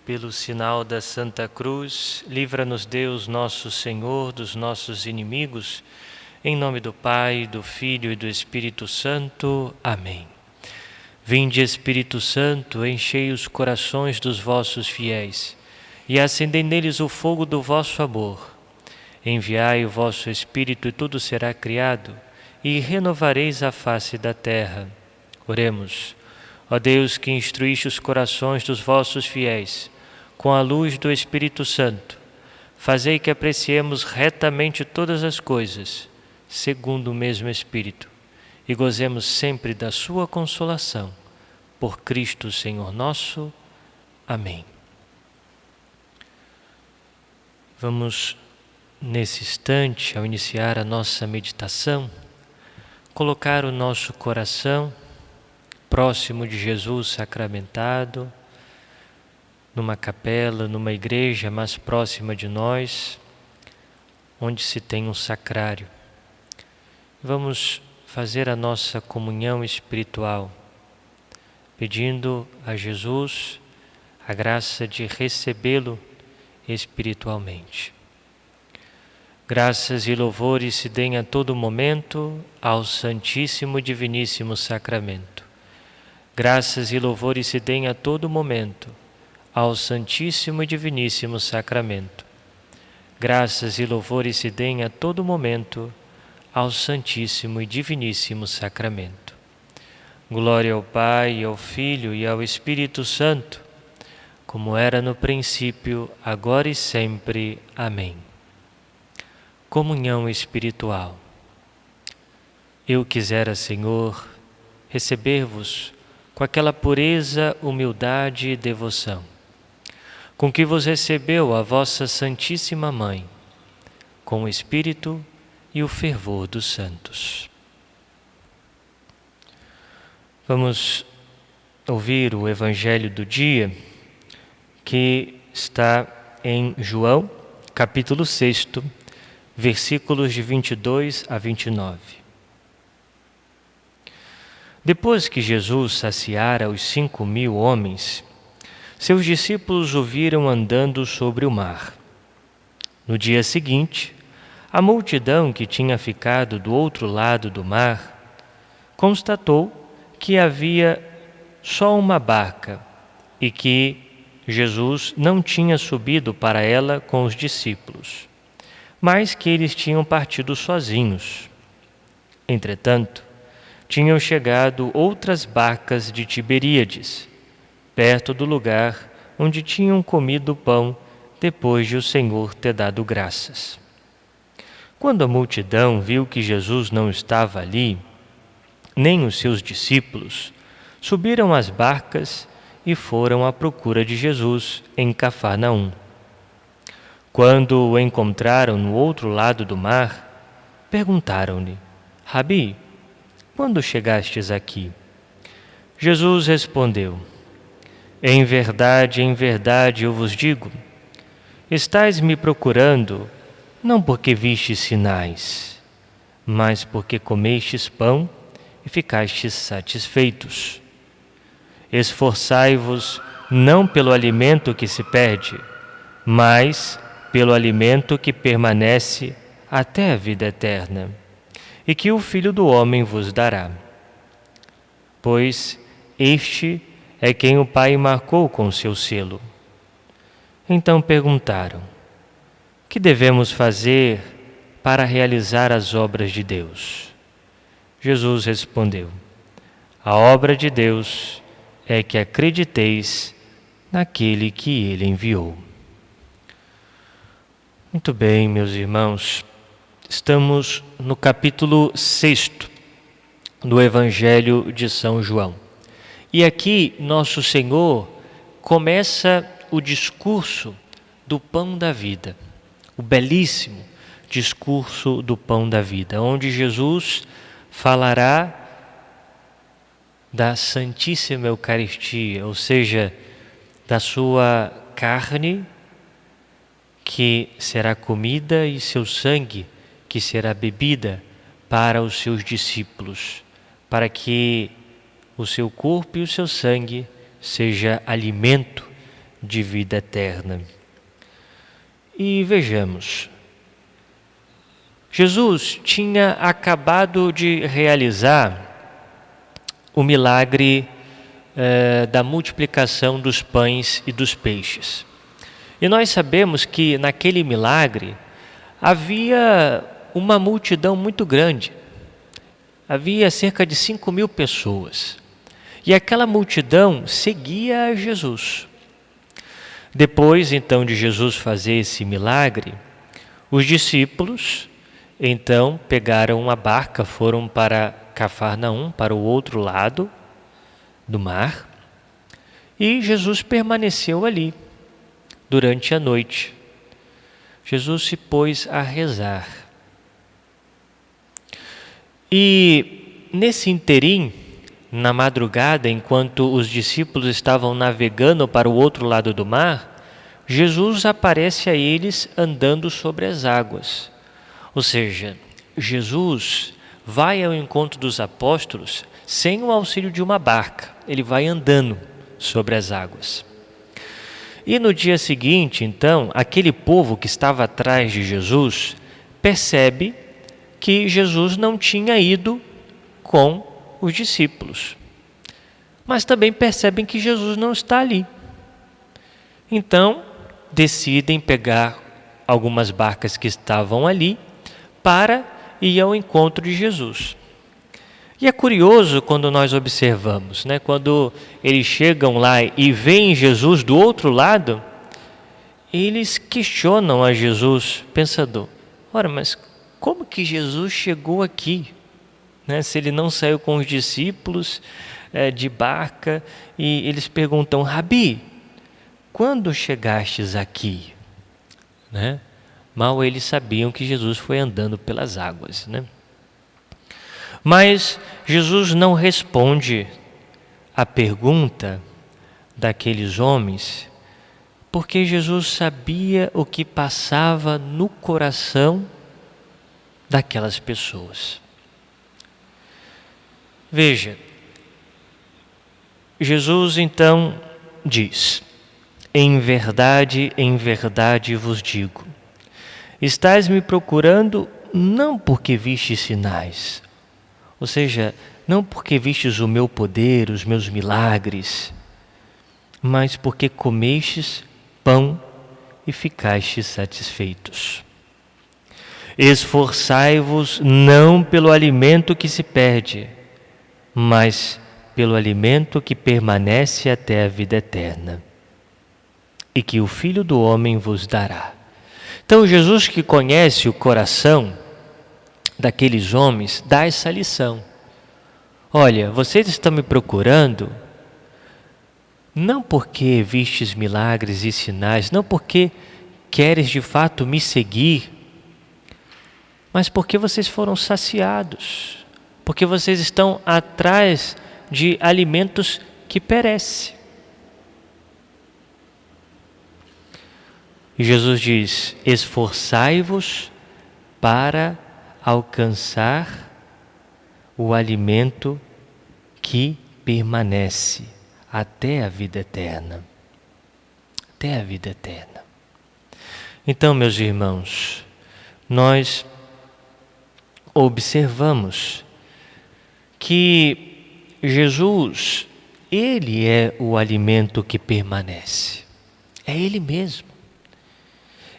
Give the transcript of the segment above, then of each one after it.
pelo sinal da Santa Cruz, livra-nos Deus nosso Senhor dos nossos inimigos, em nome do Pai, do Filho e do Espírito Santo. Amém. Vinde, Espírito Santo, enchei os corações dos vossos fiéis e acendei neles o fogo do vosso amor. Enviai o vosso Espírito e tudo será criado, e renovareis a face da terra. Oremos. Ó Deus, que instruíste os corações dos vossos fiéis com a luz do Espírito Santo, fazei que apreciemos retamente todas as coisas, segundo o mesmo Espírito, e gozemos sempre da sua consolação. Por Cristo, Senhor nosso. Amém. Vamos, nesse instante, ao iniciar a nossa meditação, colocar o nosso coração próximo de Jesus sacramentado, numa capela, numa igreja mais próxima de nós, onde se tem um sacrário. Vamos fazer a nossa comunhão espiritual, pedindo a Jesus a graça de recebê-lo espiritualmente. Graças e louvores se deem a todo momento ao Santíssimo e Diviníssimo Sacramento. Graças e louvores se deem a todo momento ao Santíssimo e Diviníssimo Sacramento. Graças e louvores se deem a todo momento ao Santíssimo e Diviníssimo Sacramento. Glória ao Pai, ao Filho e ao Espírito Santo, como era no princípio, agora e sempre. Amém. Comunhão espiritual. Eu quisera, Senhor, receber-vos com aquela pureza, humildade e devoção, com que vos recebeu a vossa Santíssima Mãe, com o Espírito e o fervor dos santos. Vamos ouvir o Evangelho do dia, que está em João, capítulo 6, versículos de 22 a 29. Depois que Jesus saciara os 5.000 homens, seus discípulos o viram andando sobre o mar. No dia seguinte, a multidão que tinha ficado do outro lado do mar constatou que havia só uma barca e que Jesus não tinha subido para ela com os discípulos, mas que eles tinham partido sozinhos. Entretanto, tinham chegado outras barcas de Tiberíades, perto do lugar onde tinham comido o pão depois de o Senhor ter dado graças. Quando a multidão viu que Jesus não estava ali, nem os seus discípulos, subiram às barcas e foram à procura de Jesus em Cafarnaum. Quando o encontraram no outro lado do mar, perguntaram-lhe: Rabi, quando chegastes aqui? Jesus respondeu: em verdade, eu vos digo, estais me procurando, não porque vistes sinais, mas porque comestes pão e ficastes satisfeitos. Esforçai-vos não pelo alimento que se perde, mas pelo alimento que permanece até a vida eterna, e que o Filho do Homem vos dará. Pois este é quem o Pai marcou com seu selo. Então perguntaram: que devemos fazer para realizar as obras de Deus? Jesus respondeu: a obra de Deus é que acrediteis naquele que Ele enviou. Muito bem, meus irmãos. Estamos no capítulo 6 do Evangelho de São João. E aqui nosso Senhor começa o discurso do pão da vida, o belíssimo discurso do pão da vida, onde Jesus falará da Santíssima Eucaristia, ou seja, da sua carne que será comida e seu sangue que será bebida para os seus discípulos, para que o seu corpo e o seu sangue seja alimento de vida eterna. E vejamos, Jesus tinha acabado de realizar o milagre da multiplicação dos pães e dos peixes. E nós sabemos que naquele milagre havia uma multidão muito grande. Havia cerca de 5.000 pessoas. E aquela multidão seguia a Jesus. Depois, então, de Jesus fazer esse milagre, os discípulos, então, pegaram uma barca, foram para Cafarnaum, para o outro lado do mar, e Jesus permaneceu ali durante a noite. Jesus se pôs a rezar. E nesse interim, na madrugada, enquanto os discípulos estavam navegando para o outro lado do mar, Jesus aparece a eles andando sobre as águas. Ou seja, Jesus vai ao encontro dos apóstolos sem o auxílio de uma barca. Ele vai andando sobre as águas. E no dia seguinte, então, aquele povo que estava atrás de Jesus percebe que Jesus não tinha ido com os discípulos. Mas também percebem que Jesus não está ali. Então, decidem pegar algumas barcas que estavam ali para ir ao encontro de Jesus. E é curioso quando nós observamos, né? Quando eles chegam lá e veem Jesus do outro lado, eles questionam a Jesus, pensador, ora, mas como que Jesus chegou aqui? Né? Se ele não saiu com os discípulos de barca, e eles perguntam, Rabi, quando chegastes aqui? Né? Mal eles sabiam que Jesus foi andando pelas águas, né? Mas Jesus não responde à pergunta daqueles homens, porque Jesus sabia o que passava no coração daquelas pessoas. Veja, Jesus então diz, em verdade vos digo, estais me procurando não porque vistes sinais, ou seja, não porque vistes o meu poder, os meus milagres, mas porque comestes pão e ficastes satisfeitos. Esforçai-vos não pelo alimento que se perde, mas pelo alimento que permanece até a vida eterna, e que o Filho do Homem vos dará. Então Jesus, que conhece o coração daqueles homens, dá essa lição. Olha, vocês estão me procurando não porque vistes milagres e sinais, não porque queres de fato me seguir, mas porque vocês foram saciados, porque vocês estão atrás de alimentos que perecem. E Jesus diz, esforçai-vos para alcançar o alimento que permanece até a vida eterna. Até a vida eterna. Então, meus irmãos, nós observamos que Jesus, Ele é o alimento que permanece. É Ele mesmo.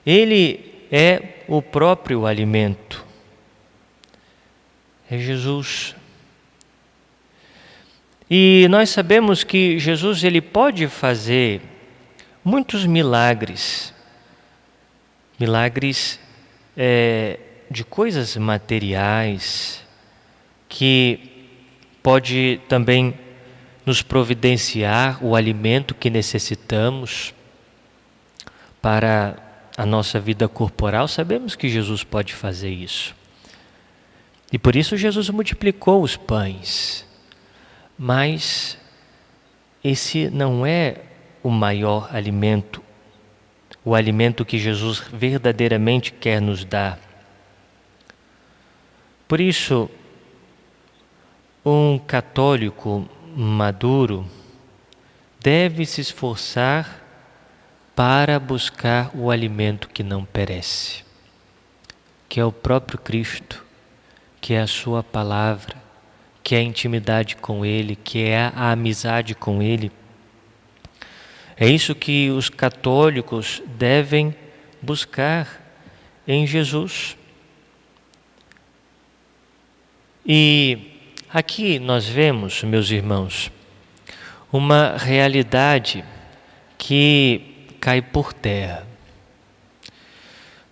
Ele é o próprio alimento. É Jesus. E nós sabemos que Jesus, ele pode fazer muitos milagres. Milagres de coisas materiais, que pode também nos providenciar o alimento que necessitamos para a nossa vida corporal. Sabemos que Jesus pode fazer isso. E por isso Jesus multiplicou os pães. Mas esse não é o maior alimento, o alimento que Jesus verdadeiramente quer nos dar. Por isso, um católico maduro deve se esforçar para buscar o alimento que não perece, que é o próprio Cristo, que é a sua palavra, que é a intimidade com Ele, que é a amizade com Ele. É isso que os católicos devem buscar em Jesus. E aqui nós vemos, meus irmãos, uma realidade que cai por terra.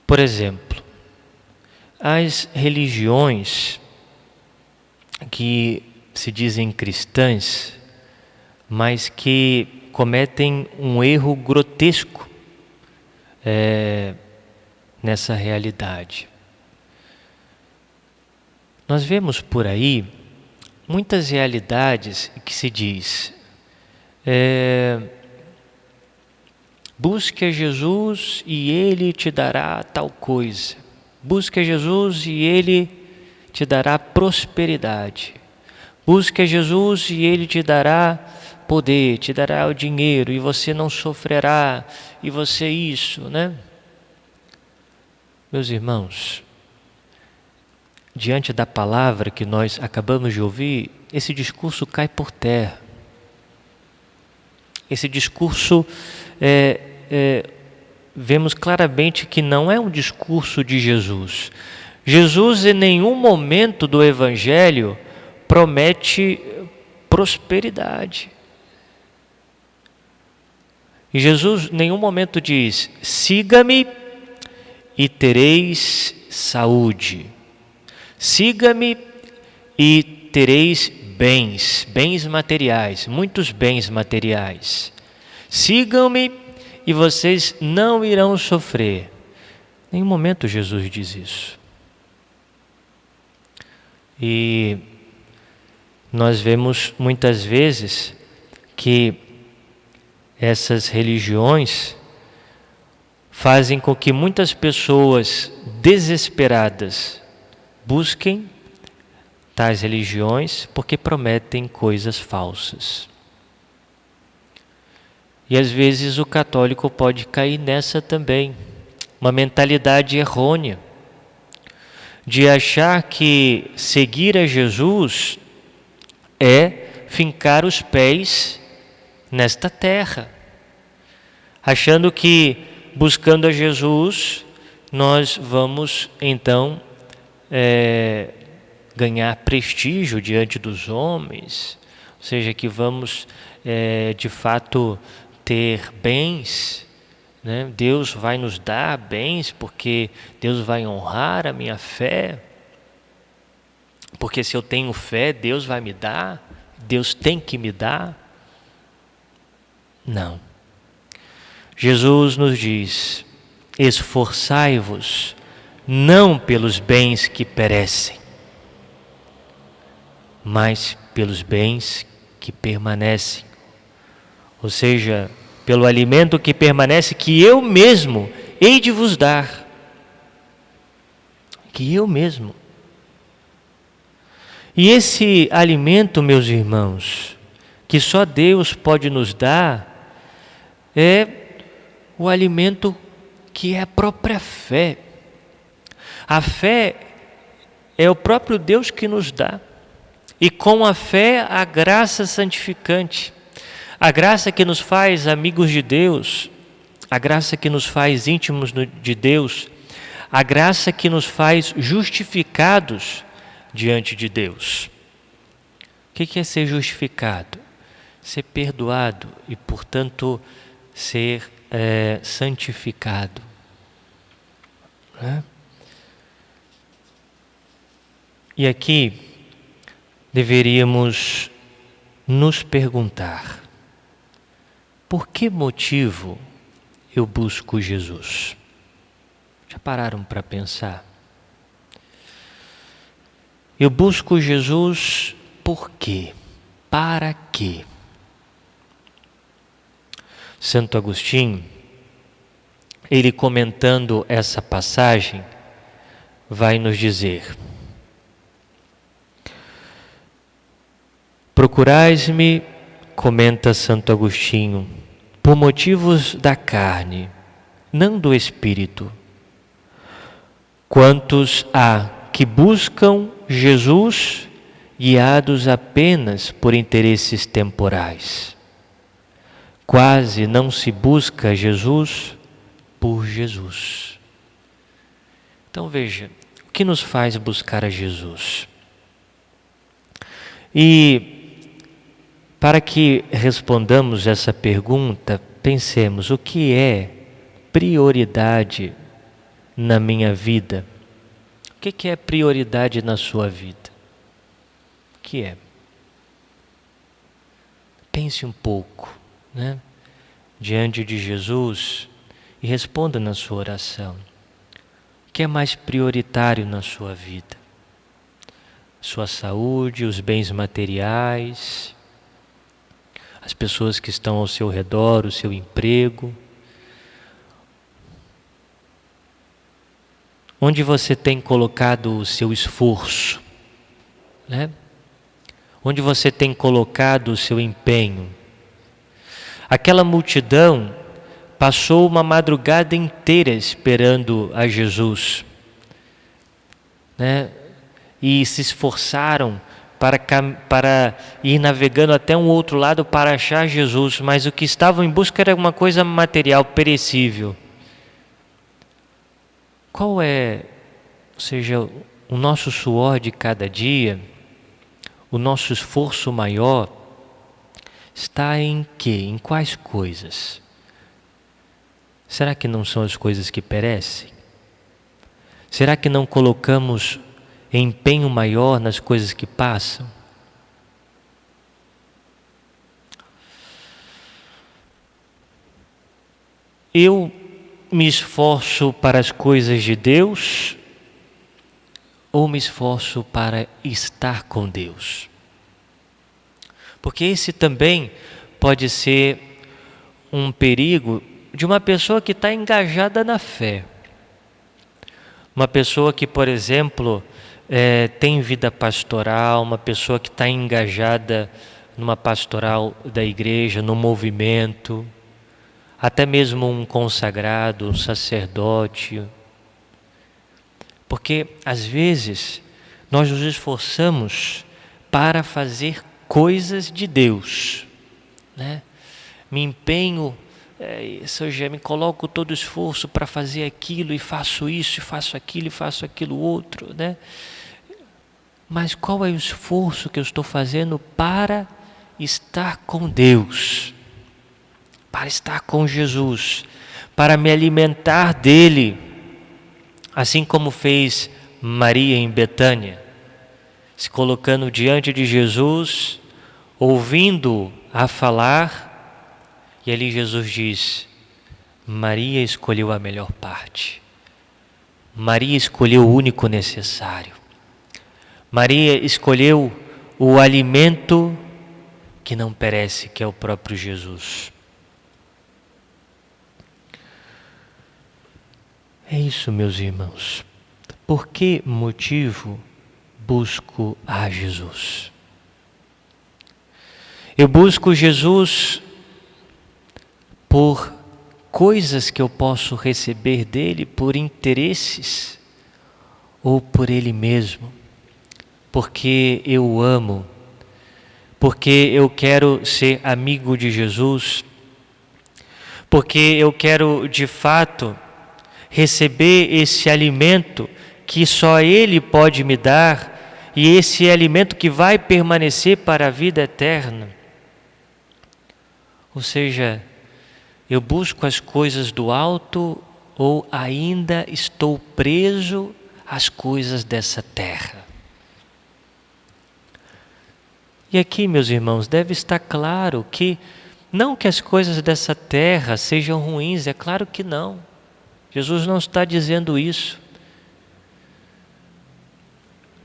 Por exemplo, as religiões que se dizem cristãs, mas que cometem um erro grotesco nessa realidade. Nós vemos por aí muitas realidades que se diz: busque a Jesus e Ele te dará tal coisa. Busque a Jesus e Ele te dará prosperidade. Busque a Jesus e Ele te dará poder, te dará o dinheiro, e você não sofrerá, e você isso, né? Meus irmãos, diante da palavra que nós acabamos de ouvir, esse discurso cai por terra. Esse discurso, vemos claramente que não é um discurso de Jesus. Jesus, em nenhum momento do Evangelho, promete prosperidade. E Jesus, em nenhum momento, diz: siga-me e tereis saúde. Siga-me e tereis bens materiais, muitos bens materiais. Sigam-me e vocês não irão sofrer. Em nenhum momento Jesus diz isso. E nós vemos muitas vezes que essas religiões fazem com que muitas pessoas desesperadas busquem tais religiões porque prometem coisas falsas. E às vezes o católico pode cair nessa também, uma mentalidade errônea de achar que seguir a Jesus é fincar os pés nesta terra, achando que buscando a Jesus nós vamos então ganhar prestígio diante dos homens, ou seja, que vamos de fato ter bens, né? Deus vai nos dar bens porque Deus vai honrar a minha fé, porque se eu tenho fé Deus vai me dar, Deus tem que me dar. Não. Jesus nos diz: esforçai-vos não pelos bens que perecem, mas pelos bens que permanecem. Ou seja, pelo alimento que permanece, que eu mesmo hei de vos dar. Que eu mesmo. E esse alimento, meus irmãos, que só Deus pode nos dar, é o alimento que é a própria fé. A fé é o próprio Deus que nos dá. E com a fé, a graça santificante. A graça que nos faz amigos de Deus. A graça que nos faz íntimos de Deus. A graça que nos faz justificados diante de Deus. O que é ser justificado? Ser perdoado e, portanto, ser santificado. Né? E aqui deveríamos nos perguntar: por que motivo eu busco Jesus? Já pararam para pensar? Eu busco Jesus por quê? Para quê? Santo Agostinho, ele comentando essa passagem, vai nos dizer: procurais-me, comenta Santo Agostinho, por motivos da carne, não do espírito. Quantos há que buscam Jesus guiados apenas por interesses temporais? Quase não se busca Jesus por Jesus. Então veja, o que nos faz buscar a Jesus? E para que respondamos essa pergunta, pensemos: o que é prioridade na minha vida? O que é prioridade na sua vida? O que é? Pense um pouco, né, diante de Jesus e responda na sua oração. O que é mais prioritário na sua vida? Sua saúde, os bens materiais, as pessoas que estão ao seu redor, o seu emprego? Onde você tem colocado o seu esforço, né? Onde você tem colocado o seu empenho? Aquela multidão passou uma madrugada inteira esperando a Jesus, né? E se esforçaram para ir navegando até um outro lado para achar Jesus, mas o que estavam em busca era uma coisa material, perecível. Qual é, ou seja, o nosso suor de cada dia, o nosso esforço maior, está em quê? Em quais coisas? Será que não são as coisas que perecem? Será que não colocamos empenho maior nas coisas que passam? Eu me esforço para as coisas de Deus ou me esforço para estar com Deus? Porque esse também pode ser um perigo de uma pessoa que está engajada na fé. Uma pessoa que, por exemplo, tem vida pastoral, uma pessoa que está engajada numa pastoral da igreja, no movimento, até mesmo um consagrado, um sacerdote. Porque, às vezes, nós nos esforçamos para fazer coisas de Deus, né? Me empenho, seja, me coloco todo esforço para fazer aquilo, e faço isso, e faço aquilo, e faço aquilo outro, né? Mas qual é o esforço que eu estou fazendo para estar com Deus? Para estar com Jesus, para me alimentar dele, assim como fez Maria em Betânia, se colocando diante de Jesus, ouvindo a falar, e ali Jesus diz: Maria escolheu a melhor parte, Maria escolheu o único necessário, Maria escolheu o alimento que não perece, que é o próprio Jesus. É isso, meus irmãos. Por que motivo busco a Jesus? Eu busco Jesus por coisas que eu posso receber dele, por interesses, ou por ele mesmo, porque eu o amo, porque eu quero ser amigo de Jesus, porque eu quero de fato receber esse alimento que só ele pode me dar, e esse alimento que vai permanecer para a vida eterna. Ou seja, eu busco as coisas do alto ou ainda estou preso às coisas dessa terra? E aqui, meus irmãos, deve estar claro que não que as coisas dessa terra sejam ruins, é claro que não. Jesus não está dizendo isso.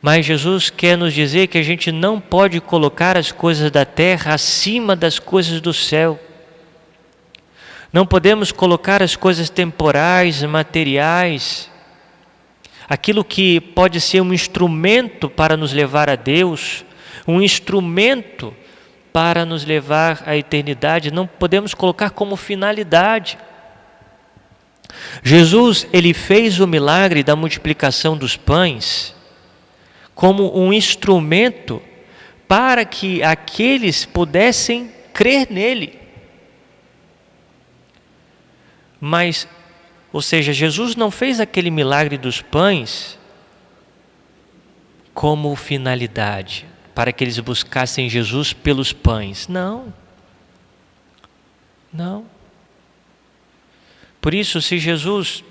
Mas Jesus quer nos dizer que a gente não pode colocar as coisas da terra acima das coisas do céu. Não podemos colocar as coisas temporais, materiais, aquilo que pode ser um instrumento para nos levar a Deus, um instrumento para nos levar à eternidade, não podemos colocar como finalidade. Jesus, ele fez o milagre da multiplicação dos pães como um instrumento para que aqueles pudessem crer nele. Mas, ou seja, Jesus não fez aquele milagre dos pães como finalidade, para que eles buscassem Jesus pelos pães. Não. Não. Por isso, se Jesus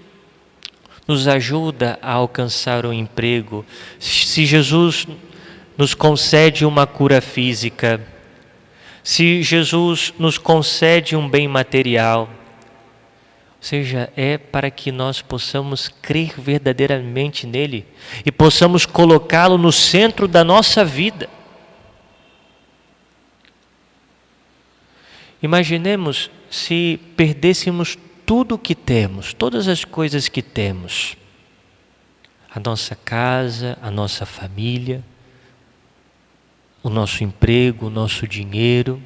nos ajuda a alcançar um emprego, se Jesus nos concede uma cura física, se Jesus nos concede um bem material, ou seja, é para que nós possamos crer verdadeiramente nele e possamos colocá-lo no centro da nossa vida. Imaginemos se perdêssemos tudo o que temos, todas as coisas que temos, a nossa casa, a nossa família, o nosso emprego, o nosso dinheiro.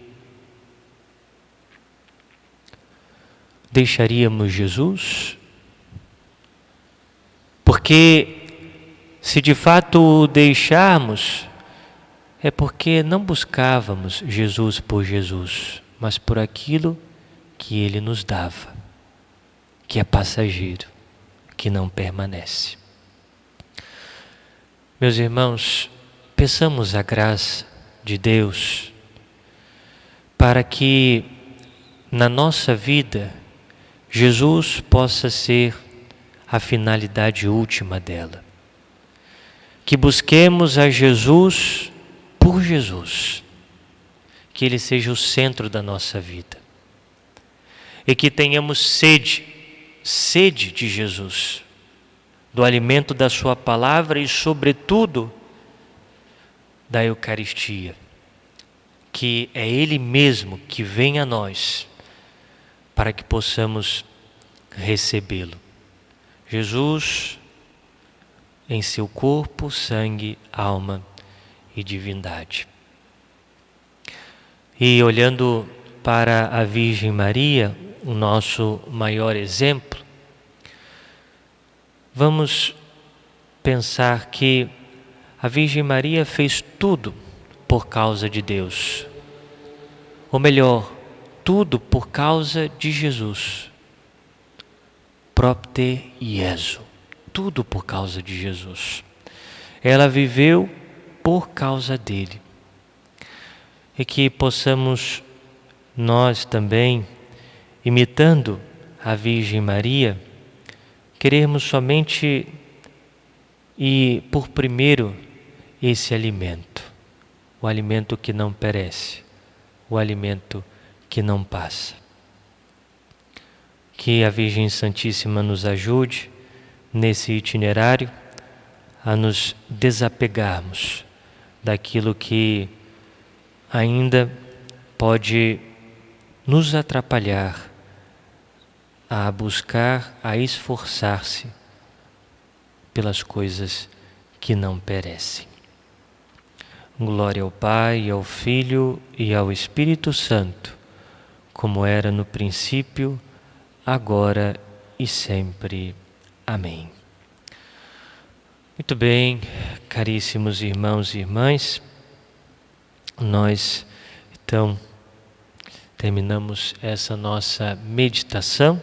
Deixaríamos Jesus? Porque se de fato o deixarmos, é porque não buscávamos Jesus por Jesus, mas por aquilo que Ele nos dava, que é passageiro, que não permanece. Meus irmãos, peçamos a graça de Deus para que na nossa vida Jesus possa ser a finalidade última dela. Que busquemos a Jesus por Jesus. Que Ele seja o centro da nossa vida. E que tenhamos sede de Jesus, do alimento da Sua palavra e, sobretudo, da Eucaristia. Que é Ele mesmo que vem a nós, para que possamos recebê-lo. Jesus, em seu corpo, sangue, alma e divindade. E olhando para a Virgem Maria, o nosso maior exemplo, vamos pensar que a Virgem Maria fez tudo por causa de Deus. Ou melhor, tudo por causa de Jesus. Propter Iesu. Tudo por causa de Jesus. Ela viveu por causa dele. E que possamos nós também, imitando a Virgem Maria, querermos somente e por primeiro esse alimento. O alimento que não perece. O alimento que não passa. Que a Virgem Santíssima nos ajude nesse itinerário a nos desapegarmos daquilo que ainda pode nos atrapalhar a buscar, a esforçar-se pelas coisas que não perecem. Glória ao Pai, ao Filho e ao Espírito Santo, como era no princípio, agora e sempre. Amém. Muito bem, caríssimos irmãos e irmãs, nós então terminamos essa nossa meditação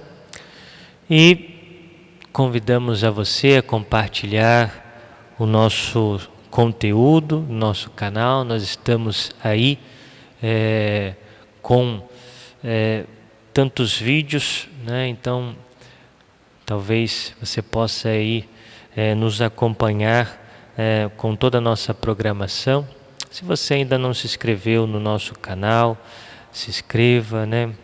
e convidamos a você a compartilhar o nosso conteúdo, nosso canal. Nós estamos aí com tantos vídeos, né? Então talvez você possa aí nos acompanhar com toda a nossa programação. Se você ainda não se inscreveu no nosso canal, se inscreva, né?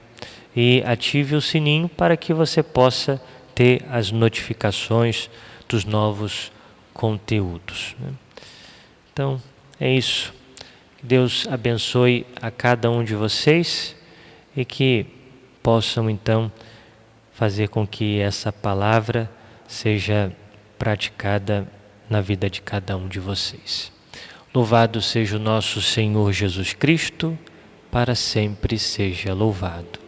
E ative o sininho para que você possa ter as notificações dos novos conteúdos, né? Então, é isso. Que Deus abençoe a cada um de vocês e que possam, então, fazer com que essa palavra seja praticada na vida de cada um de vocês. Louvado seja o nosso Senhor Jesus Cristo, para sempre seja louvado.